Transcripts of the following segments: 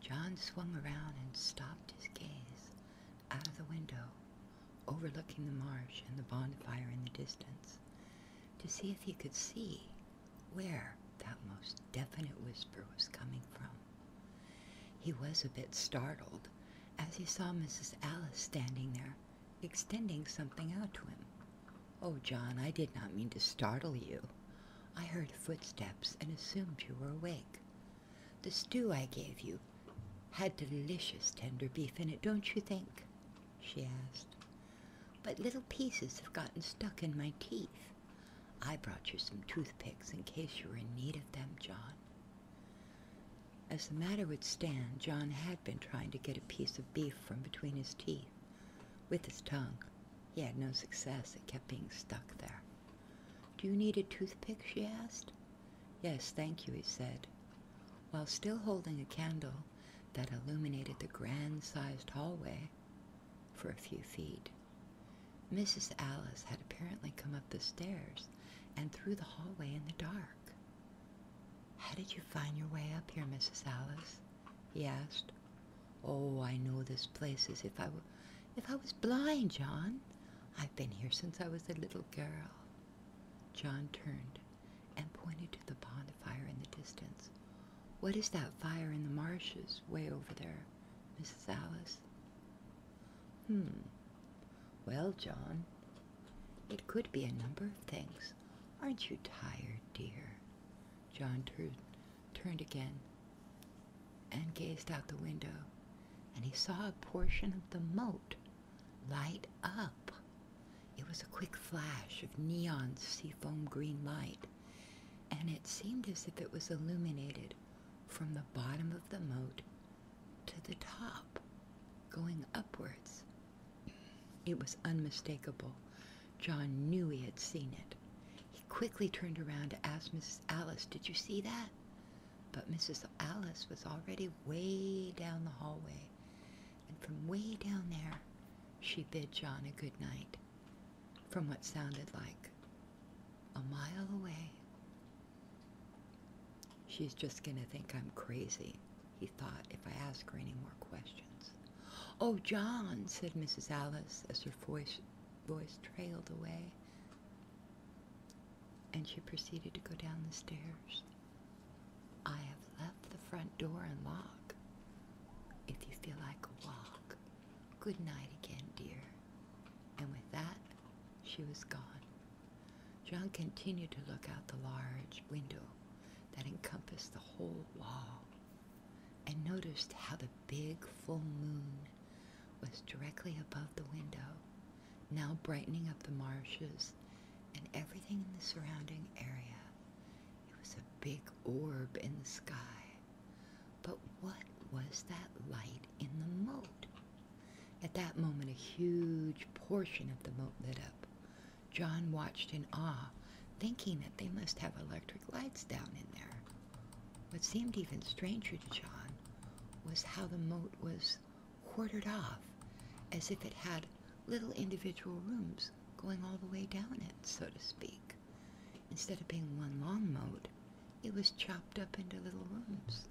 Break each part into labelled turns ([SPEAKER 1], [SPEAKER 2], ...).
[SPEAKER 1] John swung around and stopped his gaze out of the window, overlooking the marsh and the bonfire in the distance, to see if he could see where that most definite whisper was coming from. He was a bit startled as he saw Mrs. Alice standing there, extending something out to him. "Oh, John, I did not mean to startle you. I heard footsteps and assumed you were awake. The stew I gave you had delicious tender beef in it, don't you think?" she asked. "But little pieces have gotten stuck in my teeth. I brought you some toothpicks in case you were in need of them, John." As the matter would stand, John had been trying to get a piece of beef from between his teeth with his tongue. He had no success. It kept being stuck there. "Do you need a toothpick?" she asked. "Yes, thank you," he said, while still holding a candle that illuminated the grand-sized hallway for a few feet. Mrs. Alice had apparently come up the stairs and through the hallway in the dark. "How did you find your way up here, Mrs. Alice?" he asked. "Oh, I know this place as if I was blind, John. I've been here since I was a little girl." John turned and pointed to the bonfire in the distance. "What is that fire in the marshes way over there, Mrs. Alice?" "Well, John, it could be a number of things. Aren't you tired, dear?" John turned again and gazed out the window, and he saw a portion of the moat light up. It was a quick flash of neon seafoam green light, and it seemed as if it was illuminated from the bottom of the moat to the top, going upwards. It was unmistakable. John knew he had seen it. He quickly turned around to ask Mrs. Alice, "Did you see that?" But Mrs. Alice was already way down the hallway, and from way down there, she bid John a good night, from what sounded like a mile away. "She's just going to think I'm crazy," he thought, "if I ask her any more questions." "Oh, John," said Mrs. Alice as her voice trailed away, and she proceeded to go down the stairs. "I have left the front door unlocked, if you feel like a walk. Good night again, dear." And with that, she was gone. John continued to look out the large window that encompassed the whole wall, and noticed how the big full moon was directly above the window, now brightening up the marshes and everything in the surrounding area. It was a big orb in the sky. But what was that light in the moat? At that moment, a huge portion of the moat lit up. John watched in awe, thinking that they must have electric lights down in there. What seemed even stranger to John was how the moat was quartered off, as if it had little individual rooms going all the way down it, so to speak. Instead of being one long moat, it was chopped up into little rooms.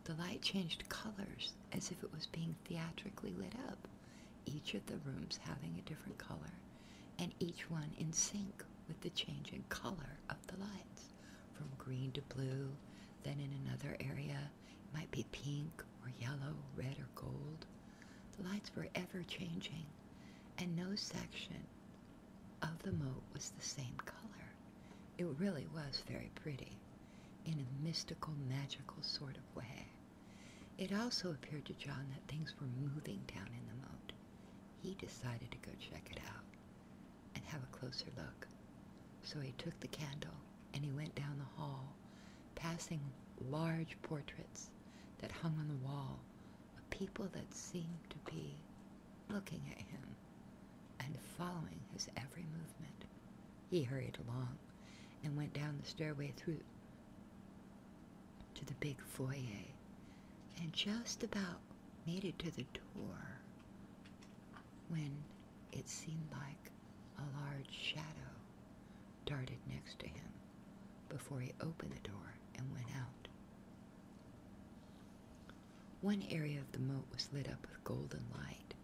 [SPEAKER 1] The light changed colors as if it was being theatrically lit up, each of the rooms having a different color, and each one in sync with the change in color of the lights, from green to blue. Then in another area, it might be pink or yellow, red or gold. The lights were ever changing, and no section of the moat was the same color. It really was very pretty, in a mystical, magical sort of way. It also appeared to John that things were moving down in the moat. He decided to go check it out and have a closer look. So he took the candle and he went down the hall, passing large portraits that hung on the wall of people that seemed to be looking at him and following his every movement. He hurried along and went down the stairway through to the big foyer, and just about made it to the door when it seemed like a large shadow darted next to him before he opened the door and went out. One area of the moat was lit up with golden light,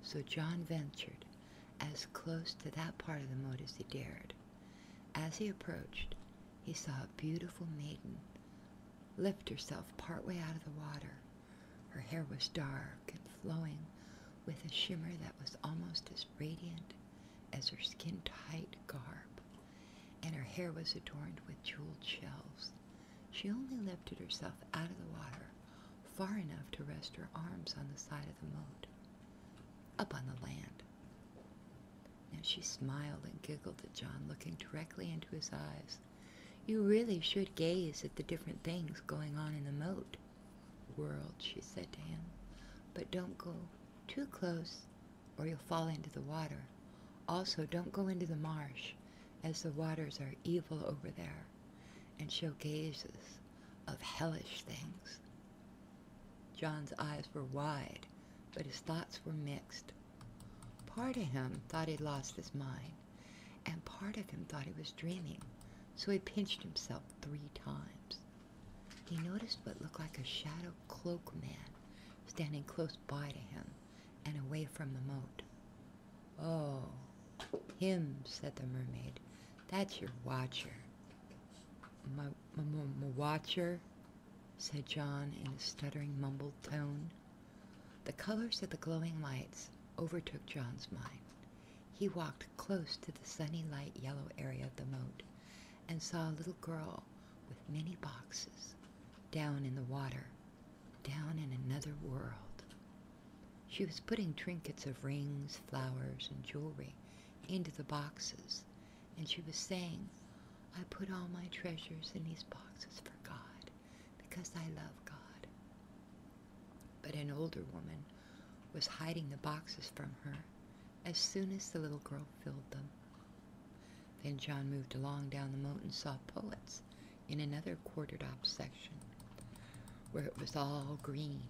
[SPEAKER 1] so John ventured as close to that part of the moat as he dared. As he approached, he saw a beautiful maiden lift herself partway out of the water. Her hair was dark and flowing with a shimmer that was almost as radiant as her skin-tight garb, and her hair was adorned with jeweled shells. She only lifted herself out of the water far enough to rest her arms on the side of the moat, up on the land. Now she smiled and giggled at John, looking directly into his eyes. "You really should gaze at the different things going on in the moat world," she said to him. "But don't go too close or you'll fall into the water. Also, don't go into the marsh, as the waters are evil over there and show gazes of hellish things." John's eyes were wide, but his thoughts were mixed. Part of him thought he'd lost his mind, and part of him thought he was dreaming, so he pinched himself 3 times. He noticed what looked like a shadow cloak man standing close by to him and away from the moat. "Oh, him," said the mermaid. "That's your watcher." My watcher?" said John in a stuttering, mumbled tone. The colors of the glowing lights overtook John's mind. He walked close to the sunny light yellow area of the moat and saw a little girl with many boxes down in the water, down in another world. She was putting trinkets of rings, flowers, and jewelry into the boxes, and she was saying, "I put all my treasures in these boxes for God, because I love God." But an older woman was hiding the boxes from her as soon as the little girl filled them. Then John moved along down the moat and saw poets in another quartered-off section, where it was all green,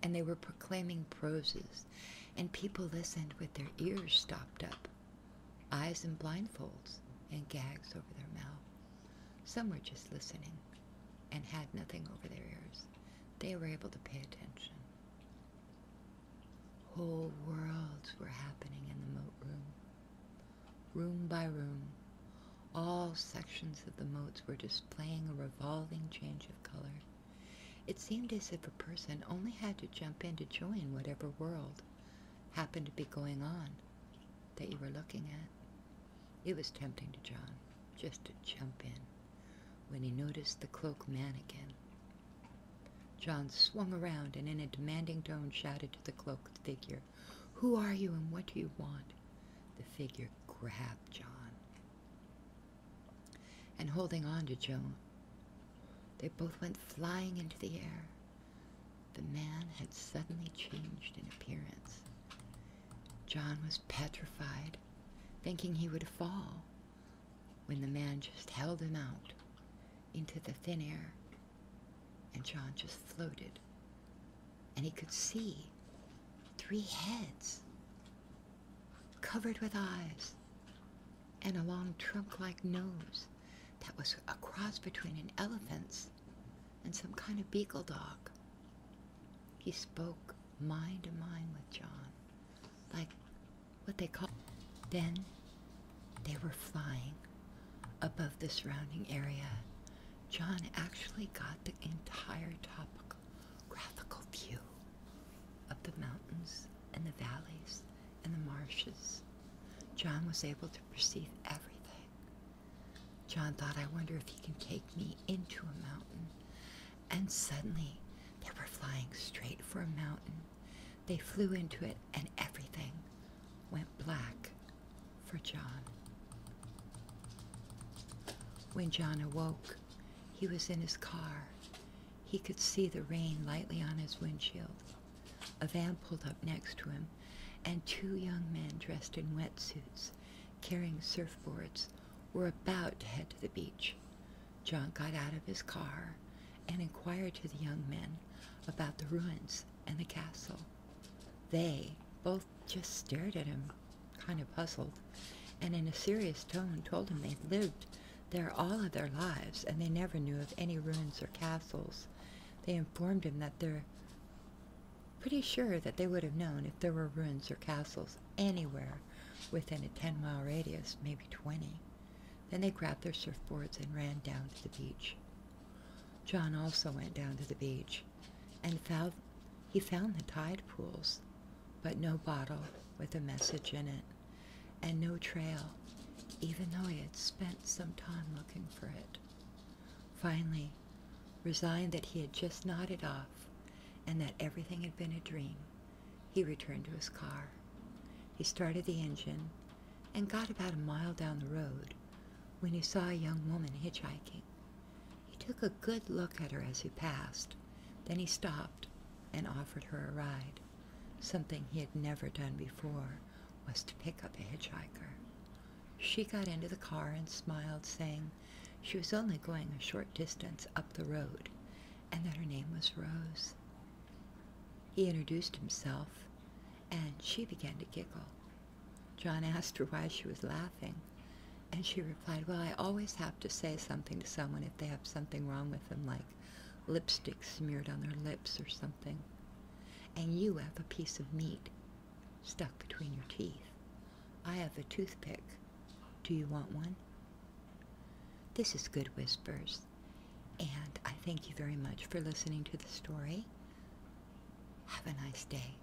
[SPEAKER 1] and they were proclaiming proses, and people listened with their ears stopped up, eyes in blindfolds, and gags over their mouth. Some were just listening and had nothing over their ears. They were able to pay attention. Whole worlds were happening in the moat room. Room by room, all sections of the moats were displaying a revolving change of color. It seemed as if a person only had to jump in to join whatever world happened to be going on that you were looking at. It was tempting to John just to jump in when he noticed the cloak man again. John swung around and in a demanding tone shouted to the cloaked figure, "Who are you and what do you want?" The figure grabbed John, and holding on to John, they both went flying into the air. The man had suddenly changed in appearance. John was petrified, thinking he would fall, when the man just held him out into the thin air, and John just floated, and he could see 3 heads covered with eyes and a long trunk-like nose that was a cross between an elephant's and some kind of beagle dog. He spoke mind to mind with John, like what they call. Then they were flying above the surrounding area. John actually got the entire topographical view of the mountains and the valleys and the marshes. John was able to perceive everything. John thought, "I wonder if he can take me into a mountain." And suddenly they were flying straight for a mountain. They flew into it and everything went black for John. When John awoke, he was in his car. He could see the rain lightly on his windshield. A van pulled up next to him, and 2 young men dressed in wetsuits, carrying surfboards, were about to head to the beach. John got out of his car and inquired to the young men about the ruins and the castle. They both just stared at him, kind of puzzled, and in a serious tone told him they'd lived there all of their lives and they never knew of any ruins or castles. They informed him that there pretty sure that they would have known if there were ruins or castles anywhere within a 10-mile radius, maybe 20. Then they grabbed their surfboards and ran down to the beach. John also went down to the beach and found the tide pools, but no bottle with a message in it, and no trail, even though he had spent some time looking for it. Finally, resigned that he had just nodded off and that everything had been a dream, he returned to his car. He started the engine and got about a mile down the road when he saw a young woman hitchhiking. He took a good look at her as he passed. Then he stopped and offered her a ride. Something he had never done before was to pick up a hitchhiker. She got into the car and smiled, saying she was only going a short distance up the road and that her name was Rose. He introduced himself, and she began to giggle. John asked her why she was laughing, and she replied, well, I always have to say something to someone if they have something wrong with them, like lipstick smeared on their lips or something. And you have a piece of meat stuck between your teeth. I have a toothpick. Do you want one? This is Good Whispers, and I thank you very much for listening to the story. Have a nice day.